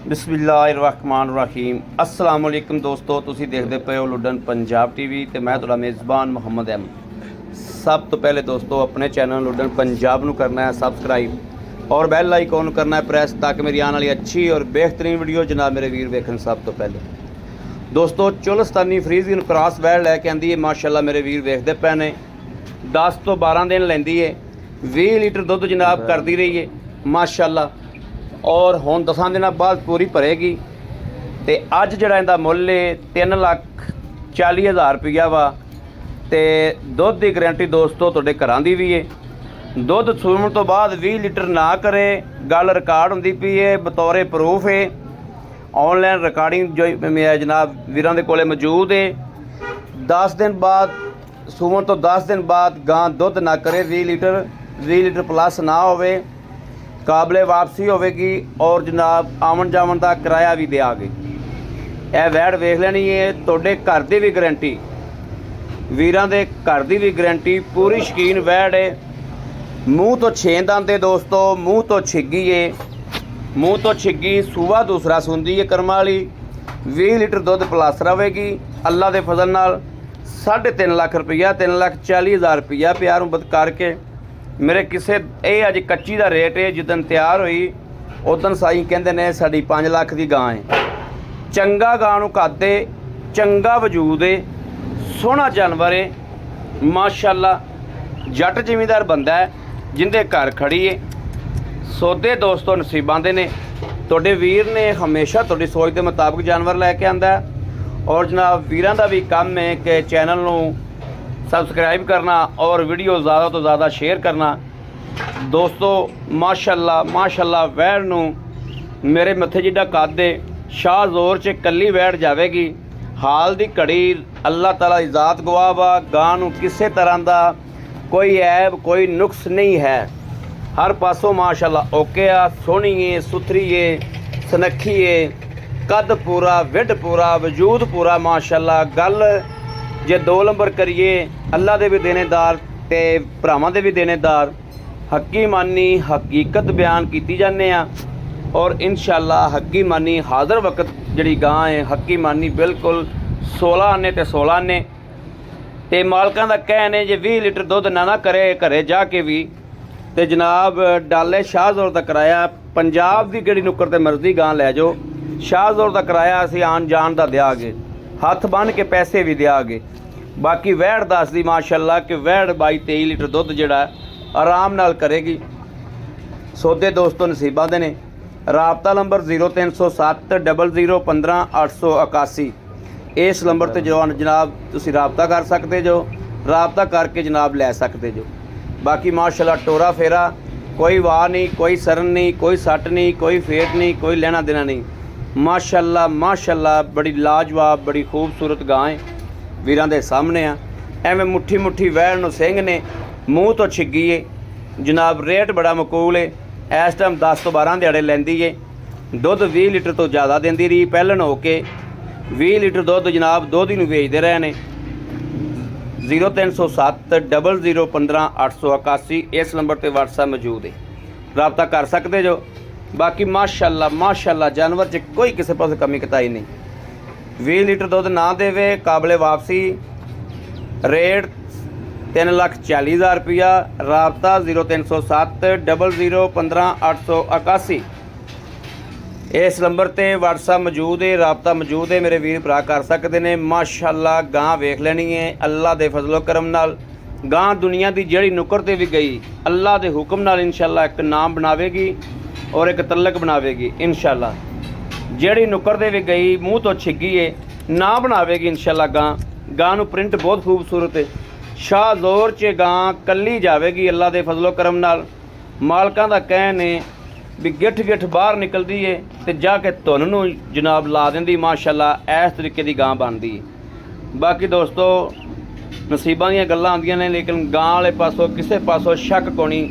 बिस्मिल्लाहिर्रहमानिर्रहीम अस्सलाम वालेकुम दोस्तों, तुसी देखते पे हो लुडन पंजाब टीवी ते मैं तुहाडा मेज़बान मुहम्मद अहमद। सब तो पहले दोस्तों अपने चैनल लुडन पंजाब नू करना है सबसक्राइब और बैल आइकॉन नू करना है प्रेस ताकि मेरी आने वाली अच्छी और बेहतरीन वीडियो जनाब मेरे वीर वेखन। सब तो पहले दोस्तों चुलस्तानी फ्रीजियन क्रॉस वैल लैके आंदी है माशाअल्लाह मेरे वीर वेखते पे ने। 10 तो 12 दिन लैंदी है, 20 लीटर दुध जनाब करती रही है माशाअल्लाह और हुण 10 दिनों बाद पूरी भरेगी। तो अज जिहड़ा इहदा मुੱਲ 3,40,000 रुपया वा। तो दुध की गारंटी दोस्तों तुहाडे घरां दी भी है। दुध सूण तो बाद 20 लीटर ना करे गल रिकॉर्ड हुंदी पई है, बतौरे प्रूफ है। ऑनलाइन रिकॉर्डिंग जो जनाब वीरां दे कोले मौजूद है। 10 दिन बाद सूण तो 10 दिन बाद गां दुध ना करे 20 लीटर प्लस ना होवे, काबले वापसी होगी और जनाब आवन जावन का किराया भी देंगे। यह वैड़ वेख लेनी है, तुहाडे घर की भी गारंटी, वीरां दे घर की भी गारंटी, पूरी शकीन वैड़ है। मूँह तो 6 दंद है दोस्तों, मूँह तो छिग्गी है, मूँह तो छिग्गी सूबा दूसरा सुंदी है कर्मा वाली। 20 लीटर दुध प्लस रहेगी अल्लाह के फजल नाल। 3.5 लाख रुपया 3,40,000 रुपया प्यार मुहब्बत करके मेरे किसे ये अज कच्ची का रेट है, जिदन तैयार हुई उदन साई कहते ने साड़ी 5 लाख की गां है। चंगा गां नूं कद है, चंगा वजूद है, सोहना जानवर है माशाअल्लाह। जट जिमीदार बंदा है जिंदे घर खड़ी है। सौदे दोस्तों नसीबां दे ने, तुहाडे वीर ने हमेशा तुहाडी सोच के मुताबिक जानवर लैके आंदा है। और जनाब वीरां दा भी काम है कि चैनल नूं सब्सक्राइब करना और वीडियो ज़्यादा तो ज़्यादा शेयर करना। दोस्तों माशाअल्लाह माशाअल्लाह वैड़ नूं मेरे मत्थे जिड्डा कद है, शाह जोर च कल्ली वैड़ जाएगी। हाल दी घड़ी अल्लाह ताला दी ज़ात गवाह वा, गां नूं किसी तरह का कोई ऐब कोई नुक्स नहीं है। हर पासों माशाअल्लाह ओके आ, सोहनी है, सुथरी है, सनखी है, कद पूरा, विड पूरा, वजूद पूरा माशाअल्लाह। गल जे 2 नंबर करिए अल्लाह दे भी देनेदार ते भरावां दे भी देनेदार, हक्की मानी हकीकत बयान की जाने और इंशाअल्लाह हक्की मानी हाज़र वक्त जिहड़ी गां है हक्की मानी बिल्कुल 16 आने ते 16 आने। ते मालकां दा कहना है जे 20 लीटर दुध ना करे घरे जाके भी ते जनाब डाले शाहजोर का किराया, पंजाब की गड़ी नुक्कर ते मर्जी गां लै जाओ, शाहजोर का किराया असीं आन जान का देंगे, हथ बन के पैसे भी देंगे। बाकी वैड़ दस दी माशाअल्लाह कि वैड़ 22-23 लीटर दुध जिहड़ा आराम नाल करेगी। सौदे दोस्तों नसीबां दे ने। राबता नंबर 0307 00 15 881। इस नंबर ते जो जनाब तुसीं राबता कर सकते जो, राबता करके जनाब लै सकते जो। बाकी माशाअल्लाह टोरा फेरा कोई वाह नहीं, कोई सरन नहीं, कोई सट नहीं, कोई फेट नहीं, कोई लेना देना नहीं माशाअल्लाह माशाअल्लाह। बड़ी लाजवाब बड़ी खूबसूरत गां है, वीरां दे सामने आ। एवें मुट्ठी मुट्ठी वैड़ नूं सिंह ने, मूँह तो छिग्गी है जनाब। रेट बड़ा मकूल है, इस टाइम 10 तो 12 दिहाड़े लैंदी है। दुध 20 लीटर तो ज़्यादा देंदी रही पहलन हो के। 20 लीटर दुध जनाब दुध ही नूं वेचदे रहे ने। 0307 00 15 881 इस नंबर पर व्हाट्सएप मौजूद है, रबता कर सकते जो। बाकी माशाअल्लाह माशाअल्लाह जानवर च कोई किसी पास कमी कताई नहीं। 20 लीटर दुध ना देवे काबले वापसी। रेट 3,40,000 रुपया। राबता 0307 00 15 881 इस नंबर पर व्हाट्सएप मौजूद है, रबता मौजूद है, मेरे वीर भरा कर सकते हैं। माशाअल्लाह गां वेख लेनी है अल्लाह के फजलो करम नाल। गां दुनिया की जिहड़ी नुक्कर ते भी गई अल्लाह के हुक्म नाल इंशाअल्लाह एक नाम बनावेगी और एक तलक बनावेगी इंशाअल्लाह। जिहड़ी नुक्कर दे भी गई मूँह तो छिग्गी है ना बनावेगी इंशाअल्लाह। गां नूं प्रिंट बहुत खूबसूरत है, शाह जोर च गां कल्ली जाएगी अल्लाह के फजलो करम नाल। मालकां दा कहण है भी गिठ गिठ बाहर निकलती है तो जाके धुन नूं जनाब ला देंदी माशाअल्लाह। इस तरीके की गां बनती है। बाकी दोस्तों नसीबां दीयां गल्लां आंदियां ने, लेकिन गां वाले पासों किसी पासों शक कोनी।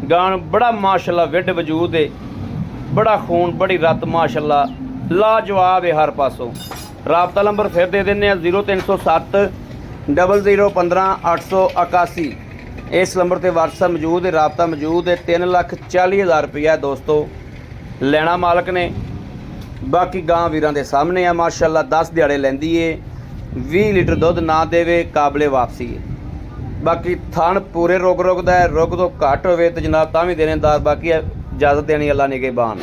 गां बड़ा माशाअल्लाह विड वजूद है, बड़ा खून बड़ी रत माशाअल्लाह लाजवाब है हर पासों। राबता नंबर फिर दे देने 0307 00 15 881 इस नंबर पर व्हाट्सएप मौजूद है, राबता मौजूद है। 3,40,000 रुपया दोस्तों लेना मालक ने। ਬਾਕੀ ਗਾਂ ਵੀਰਾਂ ਦੇ ਸਾਹਮਣੇ ਆ ਮਾਸ਼ਾਅੱਲਾ 10 ਦਿਹਾੜੇ ਲੈਂਦੀ ਏ 20 ਲੀਟਰ ਦੁੱਧ ਨਾ ਦੇਵੇ ਕਾਬਲੇ ਵਾਪਸੀ ਏ। ਬਾਕੀ ਥਣ ਪੂਰੇ ਰੁਕ ਦਾ ਹੈ, ਰੁਕ ਤੋਂ ਘੱਟ ਹੋਵੇ ਤੇ ਜਨਾਬ ਤਾਂ ਵੀ ਦੇਣੇਦਾਰ। ਬਾਕੀ ਇਜਾਜ਼ਤ ਦੇਣੀ ਅੱਲਾ ਨਿਗਹਿਬਾਨ।